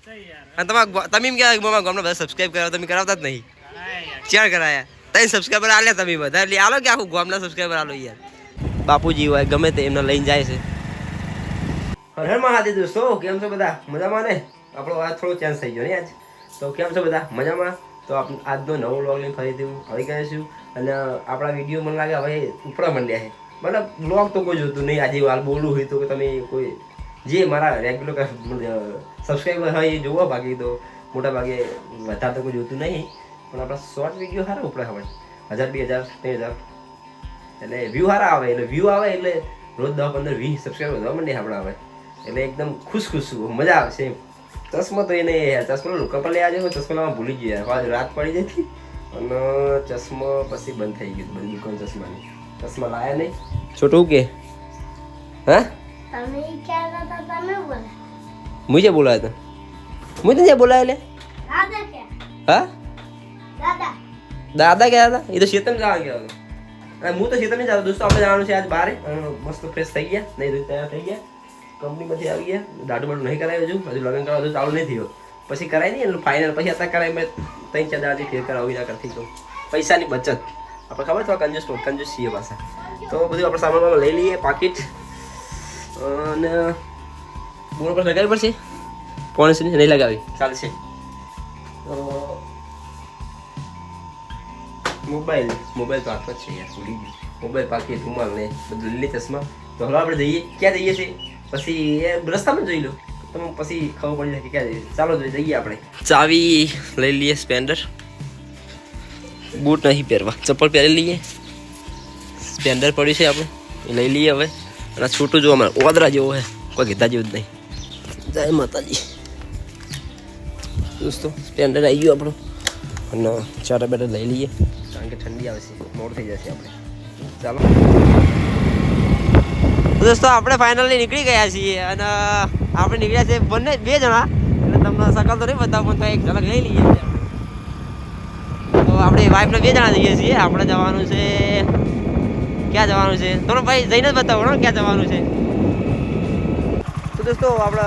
અને તમે એમ કહેવાય મારા ગામના બધા સબસ્ક્રાઈબ કરાવો, તમે કરાવતા જ નહીં. શેર કરાયા તઈ સબસ્ક્રાઈબર આલ્યા તમે બધા, એટલે આલો કે આખું ગામના સબસ્ક્રાઈબર આલો યાર. બાપુજી હોય ગમે તે એમને લઈને જાય છે. હર મહાદેવ દોસ્તો, કેમ છો બધા? મજામાં ને? આપણો આ થોડો ચાન્સ થઈ ગયો ને આજ. તો કેમ છો બધા? મજામાં? તો આજનો નવો વ્લોગ લઈને ફરીથી આવી ગયા છું. અને આપણા વિડીયો મને લાગે હવે ઉપડા માંડ્યા છે. મતલબ વ્લોગ તો કોઈ જોતું નહીં. આજે હાલ બોલવું હોય તો તમે કોઈ જે મારા રેગ્યુલર સબસ્ક્રાઈબર હોય એ જોવો, બાકી તો મોટા ભાગે વધારે તો કોઈ જોતું નહીં. પણ આપણા શોર્ટ વિડીયો સારા ઉપડે હવે 1000, 2000, 3000 એટલે વ્યૂ સારા આવે. એટલે વ્યૂ આવે એટલે રોજ 10, 15, 20 સબસ્ક્રાઈબર વધવા માંડે આપણે હવે. એટલે એકદમ ખુશ છું, મજા આવશે. ચશ્મા તો એને ચશ્મા કપલ લઈ આજે ચશ્મા ભૂલી ગયા, રાત પડી જતી અને ચશ્મા પછી બંધ થઈ ગયું બધી દુકાન ચશ્માની. ચશ્મા લાયા નહીં. છોટું કે હા મુજે બોલાયા હતા, મુજે ત્યાં બોલાયા લે. હા દાદા ગયા હતા, એ તો શેતન જવા ગયા હતા. હું તો શેતન જતો. દોસ્તો આપણે જવાનું છે આજ બારે. મસ્ત ફ્રેશ થઈ ગયા, નહીં તૈયાર થઈ ગયા, કંપનીમાંથી આવી ગયા. દાઢું બાઢું નહીં કરાવ્યું હજુ લગ્ન કરવા હજુ ચાલુ નહીં થયો. પછી કરાય નહીં એનું ફાઇનલ. પછી અત્યારે કરાય મેં 3-4 દાડાથી ફેર કરાવી ના કરતી. તો પૈસાની બચત આપણે ખબર છે, કંજૂસ છીએ પાછા. તો બધું આપણે સામાનમાં લઈ લઈએ. પાકીટ અને બોર્ડ પર લગાવી પડશે. પોણીસ નહીં લગાવી ચાલશે. તો મોબાઈલ તો હાથમાં જ છે યાર, ભૂલી ગયું. મોબાઈલ, પાકીટ, રૂમાલ ને બધું લીલી ચશ્મા. તો હવે આપણે જઈએ. ક્યાં જઈએ છીએ પછી એ રસ્તામાં જોઈ લો, તમે પછી ખબર પડી જાય કે ક્યાં જઈએ. ચાલો જઈએ આપણે. ચાવી લઈ લઈએ, સ્પેન્ડર, બૂટ નહીં પહેરવા, ચપ્પલ પહેરી લઈએ. સ્પેન્ડર પડ્યું છે આપણે, એ લઈ લઈએ હવે. અને છૂટું જો અમારે ઓદરા જેવો છે, કોઈ કીધા જેવું જ નહીં. જય માતાજી દોસ્તો, સ્પેન્ડર આવી ગયું આપણું. અને ચાટા બેટા લઈ લઈએ, કારણ કે ઠંડી આવશે, મોડ થઈ જશે આપણે. ચાલો દોસ્તો, આપણે ફાઇનલી નીકળી ગયા છીએ. અને આપણે નીકળ્યા છે બંને 2 જણા. એટલે તમને શકલ તો નહીં બતાવું, પણ તો એક ઝલક લઈ લઈએ. તો આપણે વાઈફને 2 જણા જઈએ છીએ. આપણે જવાનું છે, ક્યાં જવાનું છે તમને ભાઈ જઈને જ બતાવો ને ક્યાં જવાનું છે. તો દોસ્તો આપણે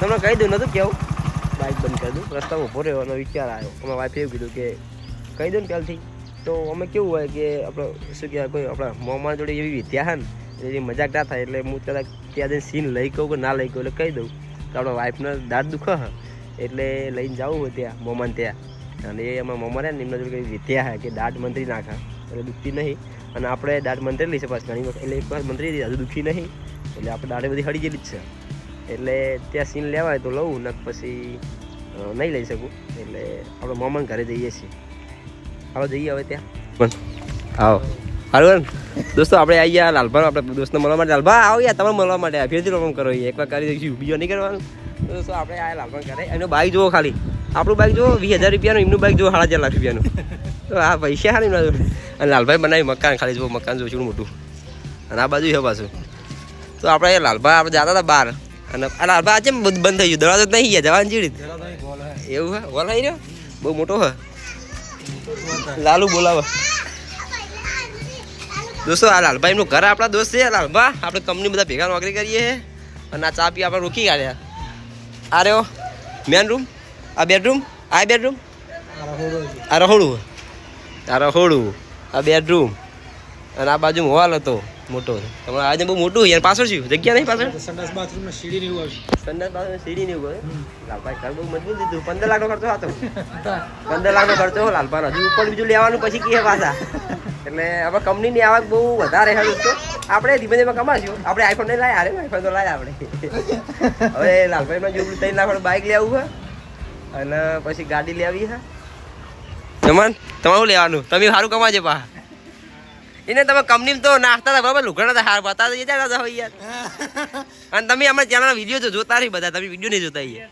તમને કહી દઉં, નતું કેવું બાઇક બંધ કરી દઉં. રસ્તામાં ઊભો રહ્યો અને વિચાર આવ્યો. અમારા વાઈફે એવું કીધું કે કહી દઉં ને પહેલથી. તો અમે કેવું હોય કે આપણે શું કહેવાય, કોઈ આપણા મોંમાં જોડે એવી વિદ્યા છે ને, એની મજાક ના થાય. એટલે હું કદાચ ત્યાં જઈને સીન લઈ કહું કે ના લઈ કહું, એટલે કહી દઉં કે આપણા વાઈફને દાંત દુખે એટલે લઈને જવું હોય ત્યાં મોમાને ત્યાં. અને એ અમારા મોમાં રહે ને, એમના જોડે કઈ વિદ્યા છે કે દાંત મંત્રી નાખે એટલે દુખતી નહીં. અને આપણે દાંત મંત્રેલી છે પાછી ઘણી વખત, એટલે એક વાર મંત્રી હજુ દુખી નહીં. એટલે આપણે દાઢે બધી હળી ગયેલી જ છે. એટલે ત્યાં સીન લેવાય તો લઉં, ને પછી નહીં લઈ શકું. એટલે આપણે મોમાને ઘરે જઈએ છીએ. હાલો જઈએ હવે ત્યાં. આવો સારું દોસ્તો, આપણે આવી ગયા લાલભા. આપણે દોસ્તને મળવા માટે લાલભા આવો યાર, તમે મળવા માટે ફેરથી રોમ કરો. એકવાર કરી દઈશું, બીજો નહીં કરવાનું. દોસ્તો આપણે આ લાલભા કરે. એનો બાઇક જુઓ ખાલી, આપણું બાઇક જુઓ 20,000 રૂપિયાનું, એમનું બાઇક જુઓ 4.5 લાખ રૂપિયાનું. તો આ પૈસા ખાલી એમના જોડે. અને લાલભાઈ બનાવી મકાન, ખાલી જુઓ મકાન જોશું મોટું. અને આ બાજુ છે પાછું. તો આપણે લાલભા આપણે જતા હતા બહાર. અને આ લાલભા આજે બંધ થઈ ગયું, દરવાજો નહીં ગયા જવાની ચીડી. એવું હે? હોલ આવી રહ્યો બહુ મોટો હે. લાલુ બોલાવો દોસ્તો. આ લાલભાઈ એમનું ઘર આપણા દોસ્ત છે. લાલભા આપણે કંપની બધા ભેગા નોકરી કરીએ. અને આ ચા પી આપણે રોકી કાઢ્યા. આ રહ્યો મેન રૂમ, આ બેડરૂમ, આ બેડરૂમ, આ રહોડું, આ રહોડું, આ બેડરૂમ. અને આ બાજુ હોલ હતો મોટો. તમારે આજે બહુ મોટું યાર. પાછળ શું જગ્યા નહીં? પાછળ સંડાસ બાથરૂમ સીડી નહીં હોય. સંડાસ બાથરૂમ સીડી નહીં હોય. લાલભાઈ ઘર બહુ મજબૂત દીધું. 15 લાખનો ખર્ચો હતો. 15 લાખનો ખર્ચો લાલભાઈ. હજુ ઉપર બીજું લેવાનું પછી કે પાછા. એટલે હવે કંપનીની આવક બહુ વધારે છે દોસ્તો. આપણે ધીમે ધીમે કમાશું. આપણે આઈફોન નહીં લાયા. અરે આઈફોન તો લાયા આપણે. હવે લાલભાઈમાં જો 3 લાખનું બાઇક લેવું છે અને પછી ગાડી લેવી છે. જમાન તમારું લેવાનું, તમે સારું કમાજો પા. એને તમે કંપનીમાં તો નાખતા હતા બરાબર, લુગડા હતા હાર બતા જતા હોય યાર. અને તમે અમારા ચેનલના વિડીયો તો જોતા નહીં બધા, તમે વિડીયો નહીં જોતા યાર.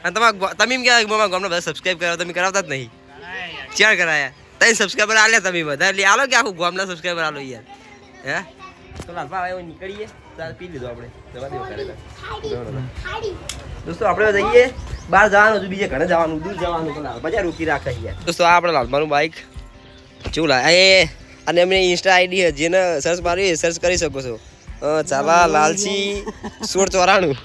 અને તમે એમ કહેવાય મારા ગામના બધા સબસ્ક્રાઈબ કરાવો, તમે કરાવતા જ નહીં. શેર કરાયા 3 સબસ્ક્રાઈબર આલ્યા તમે બધા. એટલે આલો કે આખું ગામના સબસ્ક્રાઈબર આલો યાર. હે તો લાલભા હવે નીકળીએ. પી લીધો આપણે, જવા દેવો કરેલા દોસ્તો. આપણે જઈએ બહાર જવાનું હતું, બીજે ઘરે જવાનું, દૂર જવાનું. તો લાલભા રોકી રાખે યાર. દોસ્તો આ આપણે લાલભાનું બાઇક કેવું લાગે. અને એમની ઇન્સ્ટા આઈડી છે, જેને સર્ચ મારી સર્ચ કરી શકો છો. ચાલા લાલસી 1694.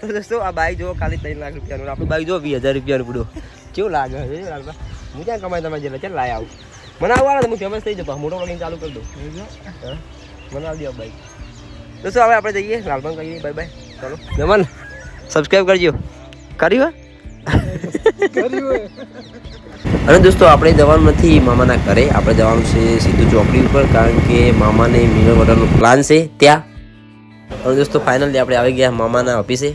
તો દોસ્તો આ બાઈક જો ખાલી 3 લાખ રૂપિયાનું, આપણું બાઈક જો 20,000 રૂપિયાનું પડ્યું. કેવું લાગે હું ક્યાં કમાય તમારે જેટલા ચાલ લાય આવું મને આવવાના હું ફેમસ થઈ જાઉં, મોટો વગેરે ચાલુ કરી દઉં. હા મને આવી દો બાઈક. દોસ્તો હવે આપણે જઈએ લાલબાગ કહીએ બાય બાય. ચાલો જમન સબસ્ક્રાઈબ કરજો. કર્યું અને દોસ્તો આપણે જવાનું નથી મામાના ઘરે, આપણે જવાનું છે સીધું ચોકડી ઉપર, કારણ કે મામાને મિનરલ વોટરનો પ્લાન છે ત્યાં. અને દોસ્તો ફાઇનલી આપણે આવી ગયા મામાના ઓફિસે.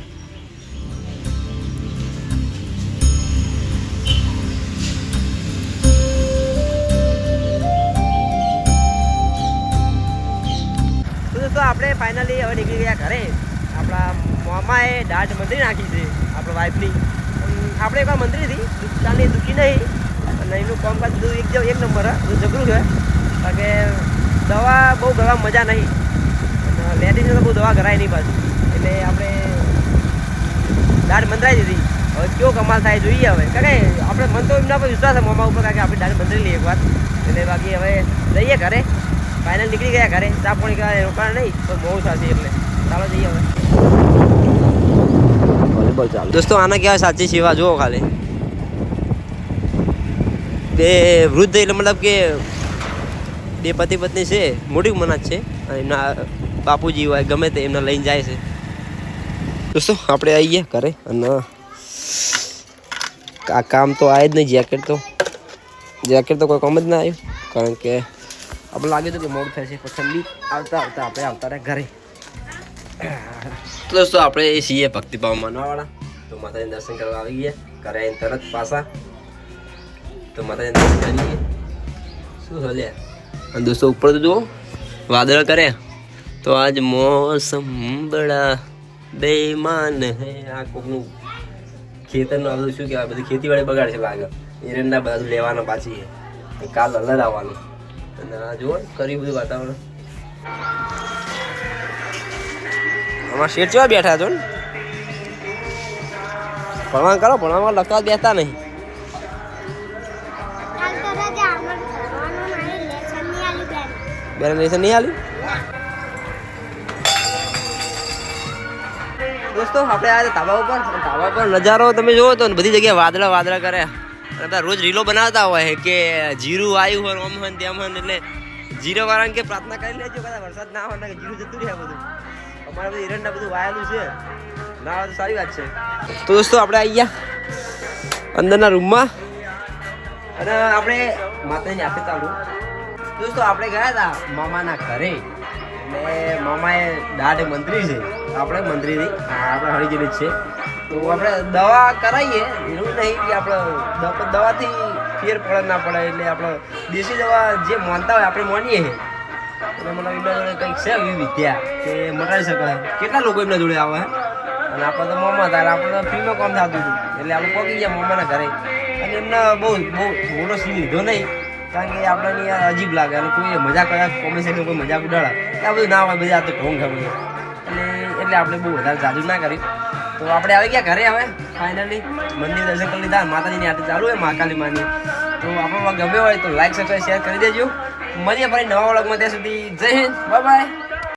તો આપણે ફાઇનલી હવે નીકળી ગયા ઘરે. આપણા મામાએ દાઢ મંત્રી નાખી છે આપણા વાઈફની. આપણે એકવાર મંત્રી હતી દુકાનની દુખી નહીં, અને એનું કામકાજ બધું એક નંબર બધું જબરું છે. કારણ કે દવા બહુ ગળવા મજા નહીં, લેડીઝને તો બહુ દવા કરાય નહીં પાછું. એટલે આપણે દાઢ મંત્રાઈ દીધી. હવે કેવો કમાલ થાય જોઈએ હવે, કારણ કે આપણે મન તો એમના પર વિશ્વાસ છે મામા ઉપર, કારણ કે આપણે દાઢ મંત્રી લઈએ એકવાર. એટલે બાકી હવે જઈએ ઘરે. ફાઇનલ નીકળી ગયા ઘરે. ચા પાણી કરાય રોકાણ નહીં તો બહુ સાચી, એટલે ચાલો જઈએ હવે. વોલીબોલ ચાલુ. દોસ્તો આના કહેવાય સાચી સેવા. જુઓ ખાલી બે વૃદ્ધ એટલે મતલબ કે બે પતિ પત્ની છે, મોટી ઉંમરના જ છે, એમના બાપુજી હોય ગમે તે એમને લઈને જાય છે. દોસ્તો આપણે આવી ગયા ઘરે, અને આ કામ તો આવે જ નહીં. જેકેટ તો કોઈ કામ જ ના આવ્યું, કારણ કે આપણે લાગ્યું હતું કે મોડું થશે, પણ ઠંડી આવતા આપણે આવતા રહ્યા ઘરે. તો દોસ્તો આપણે એ છીએ ભક્તિભાવ માનવાવાળા, તો માતાજીના દર્શન કરવા આવી ગયા ઘરે આવીને તરત પાછા. તો માતાજીના દર્શન કરીએ. શું ચાલ્યા અને દોસ્તો ઉપર તો જુઓ વાદળ કરે. તો આજ મોસમ બડા બેમાન હે. આ કોકનું ખેતરનું આ બધું શું કહેવાય, બધી ખેતીવાડી બગાડ છે લાગે. એરંડા બધું લેવાના પાછી છે, કાલ અલર આવવાનું. અને આ જુઓ કર્યું બધું વાતાવરણ. આમાં શેઠ જેવા બેઠા છો ને, ભણવા કરો, ભણવામાં લખવા બેસતા નહીં. બેન લેસન નહીં આલ્યું. દોસ્તો આપણે આવ્યા ધાબા ઉપર. ધાબા પર નજારો તમે જોવો તો બધી જગ્યાએ વાદળા કરે. અને બધા રોજ રીલો બનાવતા હોય કે જીરું આવ્યું હોય આમ હોય તેમ હોય, એટલે જીરો વાળાને કે પ્રાર્થના કરી લેજો કદાચ વરસાદ ના હોય કે જીરું જતું રહે બધું. અમારે બધું એરંડા બધું વાયેલું છે, ના હોય તો સારી વાત છે. તો દોસ્તો આપણે આવી ગયા અંદરના રૂમમાં, અને આપણે માતાજીની આપે ચાલુ. દોસ્તો આપણે ગયા હતા મામાના ઘરે, એટલે મામાએ દાઢ મંત્રી છે, આપણે મંત્રી નહીં, આપણે હળીજેલી જ છે. તો આપણે દવા કરાવીએ, એવું નહીં કે આપણે દવાથી ફેર પડે ના પડે, એટલે આપણે દેશી દવા જે માનતા હોય આપણે માનીએ. અને મતલબ એમના જોડે કંઈક છે એવી વિદ્યા કે મટાડી શકાય. કેટલા લોકો એમના જોડે આવે, અને આપણે તો મામા હતા, આપણે તો ફ્રીમાં કામ થતું હતું, એટલે આપણે પહોંચી ગયા મામાના ઘરે. અને એમને બહુ મોટો સીન લીધો નહીં, કારણ કે આપણને યાર અજીબ લાગે, અને કોઈ મજા કરે કોમ્બિનેશન કોઈ મજાક ઉડાડે આ બધું ના હોય. બધા આ તો ઢોંગ ખબર, એટલે આપણે બહુ વધારે જાજુ ના કર્યું. તો આપણે આવી ગયા ઘરે. હવે ફાઇનલી મંદિર દર્શન કરી લીધા, માતાજીની આરતી ચાલુ હોય મહાકાલી માની. તો આપણો ગમે હોય તો લાઈક સબસ્ક્રાઈબ શેર કરી દેજો. મળીએ ફરી નવા વ્લોગમાં. ત્યાં સુધી જય હિન્દ, બાય બાય.